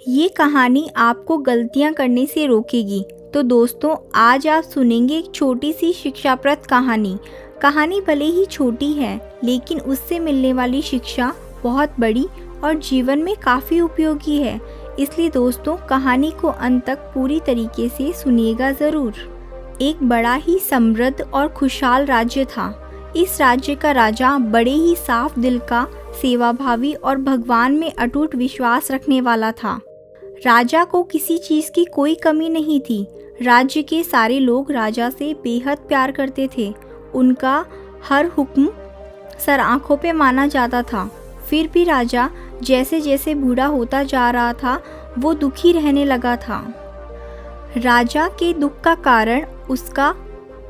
ये कहानी आपको गलतियाँ करने से रोकेगी। तो दोस्तों, आज आप सुनेंगे एक छोटी सी शिक्षाप्रद कहानी। कहानी भले ही छोटी है, लेकिन उससे मिलने वाली शिक्षा बहुत बड़ी और जीवन में काफ़ी उपयोगी है। इसलिए दोस्तों, कहानी को अंत तक पूरी तरीके से सुनिएगा ज़रूर। एक बड़ा ही समृद्ध और खुशहाल राज्य था। इस राज्य का राजा बड़े ही साफ दिल का, सेवाभावी और भगवान में अटूट विश्वास रखने वाला था। राजा को किसी चीज़ की कोई कमी नहीं थी। राज्य के सारे लोग राजा से बेहद प्यार करते थे। उनका हर हुक्म सर आंखों पे माना जाता था। फिर भी राजा जैसे जैसे बूढ़ा होता जा रहा था, वो दुखी रहने लगा था। राजा के दुख का कारण उसका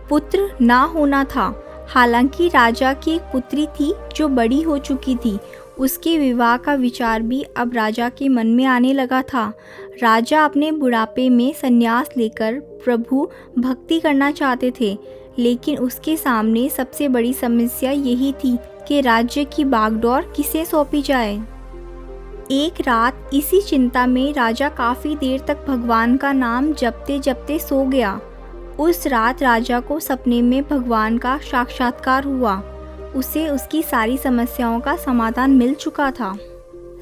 पुत्र ना होना था। हालांकि राजा की एक पुत्री थी जो बड़ी हो चुकी थी। उसके विवाह का विचार भी अब राजा के मन में आने लगा था। राजा अपने बुढ़ापे में संन्यास लेकर प्रभु भक्ति करना चाहते थे, लेकिन उसके सामने सबसे बड़ी समस्या यही थी कि राज्य की बागडोर किसे सौंपी जाए। एक रात इसी चिंता में राजा काफ़ी देर तक भगवान का नाम जपते जपते सो गया। उस रात राजा को सपने में भगवान का साक्षात्कार हुआ। उसे उसकी सारी समस्याओं का समाधान मिल चुका था।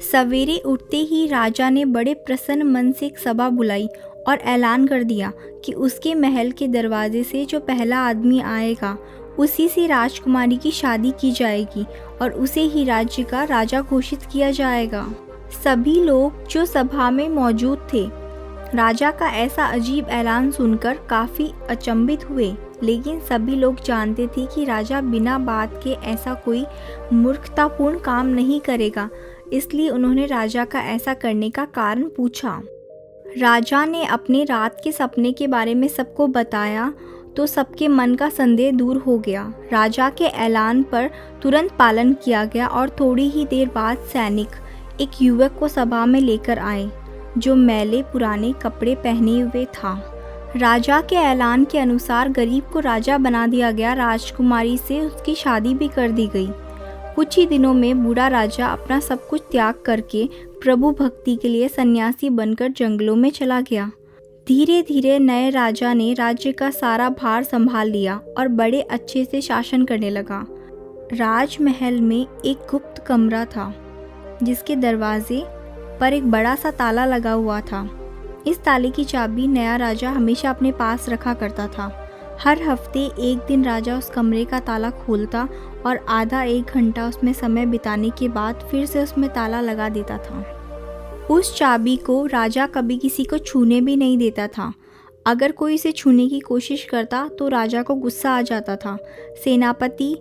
सवेरे उठते ही राजा ने बड़े प्रसन्न मन से एक सभा बुलाई और ऐलान कर दिया कि उसके महल के दरवाजे से जो पहला आदमी आएगा, उसी से राजकुमारी की शादी की जाएगी और उसे ही राज्य का राजा घोषित किया जाएगा। सभी लोग जो सभा में मौजूद थे, राजा का ऐसा अजीब ऐलान सुनकर काफ़ी अचंभित हुए। लेकिन सभी लोग जानते थे कि राजा बिना बात के ऐसा कोई मूर्खतापूर्ण काम नहीं करेगा। इसलिए उन्होंने राजा का ऐसा करने का कारण पूछा। राजा ने अपने रात के सपने के बारे में सबको बताया तो सबके मन का संदेह दूर हो गया। राजा के ऐलान पर तुरंत पालन किया गया और थोड़ी ही देर बाद सैनिक एक युवक को सभा में लेकर आए जो मैले पुराने कपड़े पहने हुए था। राजा के ऐलान के अनुसार गरीब को राजा बना दिया गया। राजकुमारी से उसकी शादी भी कर दी गई। कुछ ही दिनों में बूढ़ा राजा अपना सब कुछ त्याग करके प्रभु भक्ति के लिए सन्यासी बनकर जंगलों में चला गया। धीरे धीरे नए राजा ने राज्य का सारा भार संभाल लिया और बड़े अच्छे से शासन करने लगा। राजमहल में एक गुप्त कमरा था जिसके दरवाजे पर एक बड़ा सा ताला लगा हुआ था। इस ताले की चाबी नया राजा हमेशा अपने पास रखा करता था। हर हफ्ते एक दिन राजा उस कमरे का ताला खोलता और आधा एक घंटा उसमें समय बिताने के बाद फिर से उसमें ताला लगा देता था। उस चाबी को राजा कभी किसी को छूने भी नहीं देता था। अगर कोई इसे छूने की कोशिश करता तो राजा को गुस्सा आ जाता था। सेनापति,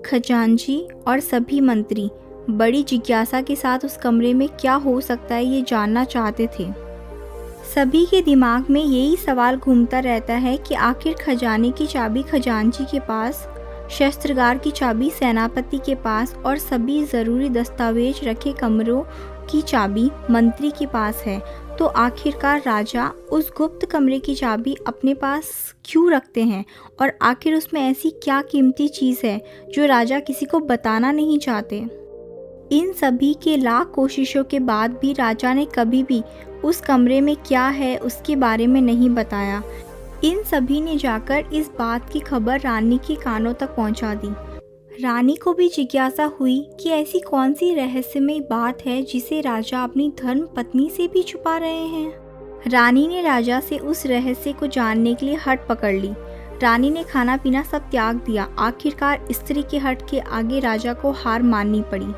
खजांची और सभी मंत्री बड़ी जिज्ञासा के साथ उस कमरे में क्या हो सकता है ये जानना चाहते थे। सभी के दिमाग में यही सवाल घूमता रहता है कि आखिर खजाने की चाबी खजांची के पास, शस्त्रागार की चाबी सेनापति के पास और सभी ज़रूरी दस्तावेज रखे कमरों की चाबी मंत्री के पास है। तो आखिरकार राजा उस गुप्त कमरे की चाबी अपने पास क्यों रखते हैं और आखिर उसमें ऐसी क्या कीमती चीज़ है जो राजा किसी को बताना नहीं चाहते। इन सभी के लाख कोशिशों के बाद भी राजा ने कभी भी उस कमरे में क्या है उसके बारे में नहीं बताया। इन सभी ने जाकर इस बात की खबर रानी के कानों तक पहुंचा दी। रानी को भी जिज्ञासा हुई कि ऐसी कौन सी रहस्यमय बात है जिसे राजा अपनी धर्म पत्नी से भी छुपा रहे हैं। रानी ने राजा से उस रहस्य को जानने के लिए हट पकड़ ली। रानी ने खाना पीना सब त्याग दिया। आखिरकार स्त्री के हट के आगे राजा को हार माननी पड़ी।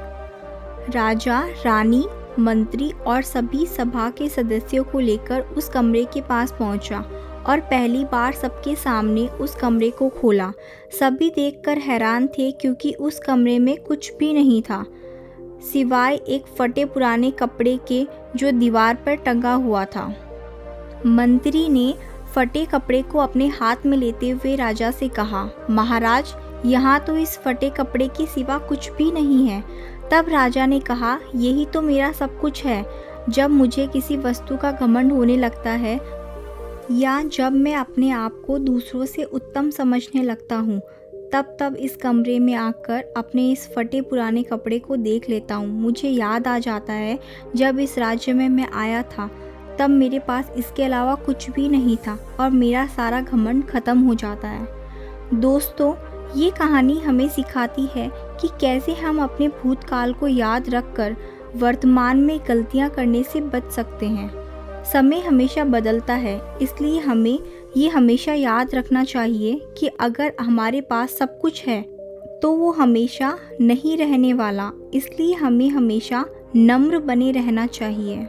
राजा, रानी, मंत्री और सभी सभा के सदस्यों को लेकर उस कमरे के पास पहुंचा और पहली बार सबके सामने उस कमरे को खोला। सभी देखकर हैरान थे क्योंकि उस कमरे में कुछ भी नहीं था सिवाय एक फटे पुराने कपड़े के जो दीवार पर टंगा हुआ था। मंत्री ने फटे कपड़े को अपने हाथ में लेते हुए राजा से कहा, महाराज, यहाँ तो इस फटे कपड़े के सिवा कुछ भी नहीं है। तब राजा ने कहा, यही तो मेरा सब कुछ है। जब मुझे किसी वस्तु का घमंड होने लगता है या जब मैं अपने आप को दूसरों से उत्तम समझने लगता हूँ, तब इस कमरे में आकर अपने इस फटे पुराने कपड़े को देख लेता हूँ। मुझे याद आ जाता है जब इस राज्य में मैं आया था तब मेरे पास इसके अलावा कुछ भी नहीं था और मेरा सारा घमंड ख़त्म हो जाता है। दोस्तों, ये कहानी हमें सिखाती है कि कैसे हम अपने भूतकाल को याद रखकर वर्तमान में गलतियाँ करने से बच सकते हैं। समय हमेशा बदलता है, इसलिए हमें ये हमेशा याद रखना चाहिए कि अगर हमारे पास सब कुछ है तो वो हमेशा नहीं रहने वाला, इसलिए हमें हमेशा नम्र बने रहना चाहिए।